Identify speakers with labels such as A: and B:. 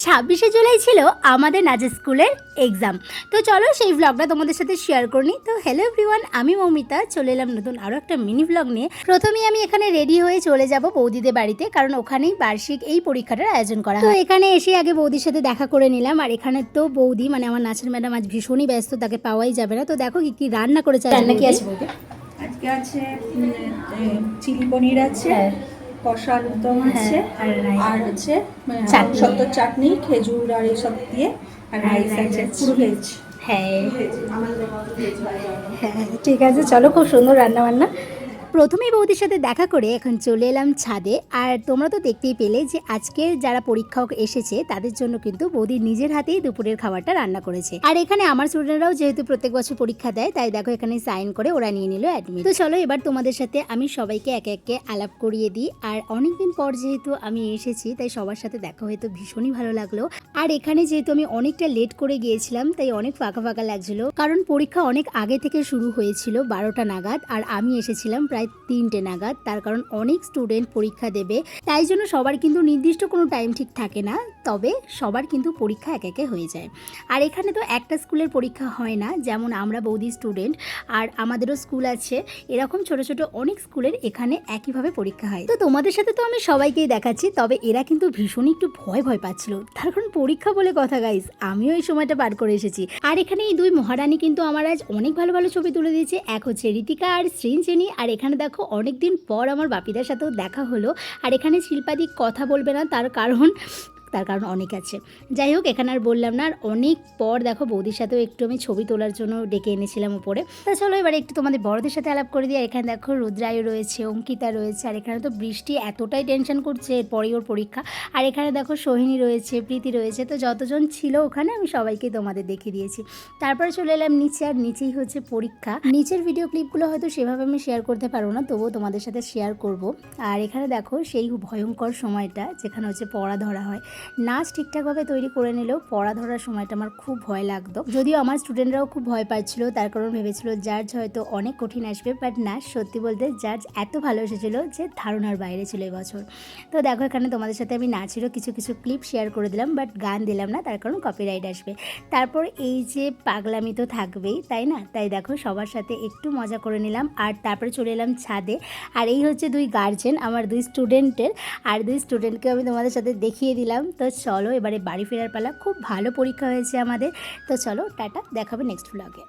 A: 26শে জুলাই ছিল আমাদের নাচের স্কুলের এক্সাম। তো চলো সেই ব্লগটা তোমাদের সাথে শেয়ার করে নিই। তো হ্যালো এভরিওয়ান, আমি মৌমিতা চলে এলাম নতুন আরও একটা মিনি ব্লগ নিয়ে। প্রথমেই আমি এখানে রেডি হয়ে চলে যাব বৌদিদের বাড়িতে, কারণ ওখানেই বার্ষিক এই পরীক্ষাটার আয়োজন করা হয়। তো এখানে এসে আগে বৌদির সাথে দেখা করে নিলাম। আর এখানে তো বৌদি মানে আমার নাচের ম্যাডাম আজ ভীষণই ব্যস্ত, তাকে পাওয়াই যাবে না। তো দেখো কি কি রান্না করেছে। রান্না কি আছে বৌদি?
B: আজকে আছে চিলি পনির আছে, কষা আলুর দম আছে, আর হচ্ছে সত্তর চাটনি, খেজুর আর এইসব দিয়ে, আর রাইস আছে পুরো ভেজ।
A: হ্যাঁ হ্যাঁ ঠিক আছে, চলো খুব সুন্দর রান্না বান্না। প্রথমেই বৌদির সাথে দেখা করে এখন চলে এলাম ছাদে। আর তোমরা তো দেখতেই পেলে যে আজকের যারা পরীক্ষক এসেছে তাদের জন্য কিন্তু বৌদি নিজের হাতেই দুপুরের খাবারটা রান্না করেছে। আর এখানে আমার স্টুডেন্টরাও যেহেতু প্রত্যেক বছর পরীক্ষা দেয়, তাই দেখো এখানে সাইন করে ওরা নিয়ে নিল অ্যাডমিট। তো চলো এবার তোমাদের সাথে আমি সবাইকে একে একে আলাপ করিয়ে দিই। আর অনেকদিন পর যেহেতু আমি এসেছি, তাই সবার সাথে দেখা হয়তো ভীষণই ভালো লাগলো। আর এখানে যেহেতু আমি অনেকটা লেট করে গিয়েছিলাম, তাই অনেক ফাঁকা ফাঁকা লাগছিল, কারণ পরীক্ষা অনেক আগে থেকে শুরু হয়েছিল 12টা নাগাদ, আর আমি এসেছিলাম প্রায় 3টে নাগাদ। তার কারণ অনেক স্টুডেন্ট পরীক্ষা দেবে, তাই জন্য সবার কিন্তু নির্দিষ্ট কোনো টাইম ঠিক থাকে না, তবে সবার কিন্তু পরীক্ষা এক একে হয়ে যায়। আর এখানে তো একটা স্কুলের পরীক্ষা হয় না, যেমন আমরা বৌদি স্টুডেন্ট আর আমাদেরও স্কুল আছে, এরকম ছোট ছোট অনেক স্কুলের এখানে একইভাবে পরীক্ষা হয়। তো তোমাদের সাথে তো আমি সবাইকেই দেখাচ্ছি, তবে এরা কিন্তু ভীষণই একটু ভয় ভয় পাচ্ছিল, তার কারণ পরীক্ষা বলে কথা গাইস, আমিও এই সময়টা পার করে এসেছি। আর এখানে এই দুই মহারানী কিন্তু আমার আজ অনেক ভালো ভালো ছবি তুলে দিয়েছে। এক হচ্ছে ঋতিকা আর সৃঞ্জনী। আর এখানে দেখো অনেকদিন পর আমার বাপিদার সাথেও দেখা হলো। আর এখানে শিল্পাদি কথা বলবে না, তার কারণ অনেক আছে। যাই হোক, এখানে আর বললাম না। আর অনেক পর দেখো বৌদির সাথেও একটু আমি ছবি তোলার জন্য ডেকে এনেছিলাম উপরে। তা চলো এবারে একটু তোমাদের বড়দের সাথে আলাপ করে দিই। আর এখানে দেখো রুদ্রায়ু রয়েছে, অঙ্কিতা রয়েছে। আর এখানে তো বৃষ্টি এতটাই টেনশন করছে, এরপরেই ওর পরীক্ষা। আর এখানে দেখো সোহিনী রয়েছে, প্রীতি রয়েছে। তো যতজন ছিল ওখানে আমি সবাইকে তোমাদের দেখিয়ে দিয়েছি। তারপরে চলে এলাম নিচে, আর নিচেই হচ্ছে পরীক্ষা। নিচের ভিডিও ক্লিপগুলো হয়তো সেভাবে আমি শেয়ার করতে পারবো না, তবুও তোমাদের সাথে শেয়ার করব। আর এখানে দেখো সেই ভয়ঙ্কর সময়টা যেখানে হচ্ছে পড়া ধরা হয়। নাচ ঠিকঠাকভাবে তৈরি করে নিলেও পড়া ধরার সময়টা আমার খুব ভয় লাগতো, যদিও আমার স্টুডেন্টরাও খুব ভয় পাচ্ছিল, তার কারণ ভেবেছিল জাজ হয়তো অনেক কঠিন আসবে, বাট না, সত্যি বলতে জাজ এত ভালো এসেছিল যে ধারণার বাইরে ছিল এবছর। তো দেখো এখানে তোমাদের সাথে আমি নাচেরও কিছু কিছু ক্লিপ শেয়ার করে দিলাম, বাট গান দিলাম না, তার কারণ কপিরাইট আসবে। তারপর এই যে পাগলামি তো থাকবেই, তাই না? তাই দেখো সবার সাথে একটু মজা করে নিলাম। আর তারপরে চলে এলাম ছাদে। আর এই হচ্ছে দুই গার্জেন আমার দুই স্টুডেন্টের, আর দুই স্টুডেন্টকে আমি তোমাদের সাথে দেখিয়ে দিলাম। তো চলো এবারে বাড়ি ফেরার পালা। খুব ভালো পরীক্ষা হয়েছে আমাদের। তো চলো টাটা, দেখাবে নেক্সট ব্লগে।